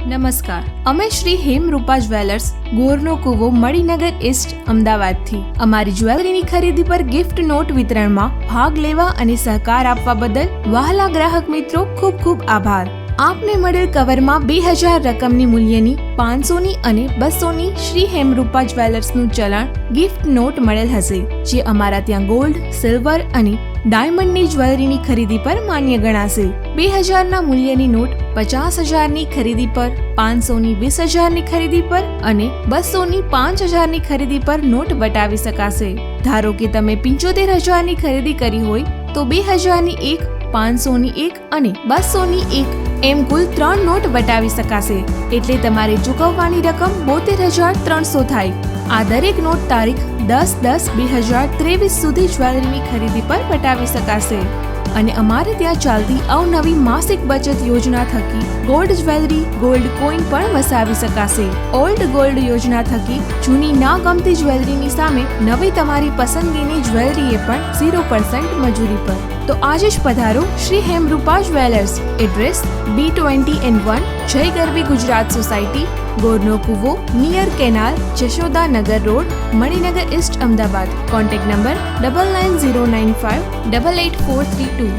નમસ્કાર, અમે શ્રી હેમરૂપા જ્વેલર્સ, ગોરનો કૂવો, મણિનગર ઈસ્ટ, અમદાવાદથી અમારી જ્વેલરીની ખરીદી પર ગિફ્ટ નોટ વિતરણમાં ભાગ લેવા અને સહકાર આપવા બદલ વહાલા ગ્રાહક મિત્રો ખૂબ ખૂબ આભાર. આપને મળેલ કવરમાં 2000 રકમની મૂલ્યની 500ની અને 200ની શ્રી હેમરૂપા જ્વેલર્સનું ચલણ ગિફ્ટ નોટ મળેલ હશે, જે અમારા ત્યાં ગોલ્ડ, સિલ્વર અને ડાયમંડની જ્વેલરીની ખરીદી પર માન્ય ગણાશે. 2000ના મૂલ્યની નોટ 50,000ની ખરીદી પર, 500ની 20,000ની ખરીદી પર અને 200ની 5,000ની ખરીદી પર નોટ વટાવી શકાશે. ધારો કે તમે 75,000ની ખરીદી કરી હોય તો 2000ની એક, 500ની એક અને 200ની એક એમ કુલ 3 નોટ વટાવી શકાશે. એટલે તમારે ચૂકવવાની રકમ 72,300 થાય. આ દરેક નોટ તારીખ 10/10/2023 સુધી જ્વેલરીની ખરીદી પર વટાવી શકાશે. અને અમારે ત્યાં ચાલતી અવનવી માસિક બચત યોજના થકી ગોલ્ડ જ્વેલરી, ગોલ્ડ કોઈન પણ વસાવી શકાશે. ઓલ્ડ ગોલ્ડ યોજના થકી જૂની ના ગમતી જ્વેલરીની સામે નવી તમારી પસંદગીની જ્વેલરીએ પણ 0% મજૂરી પર. તો આજે જ પધારો શ્રી હેમરૂપા જ્વેલર્સ. એડ્રેસ B20N1, જય ગરબી ગુજરાત સોસાયટી, ગોરનો કૂવો, near canal, Jashodanagar road, Maninagar East, Ahmedabad. Contact number 9909588432.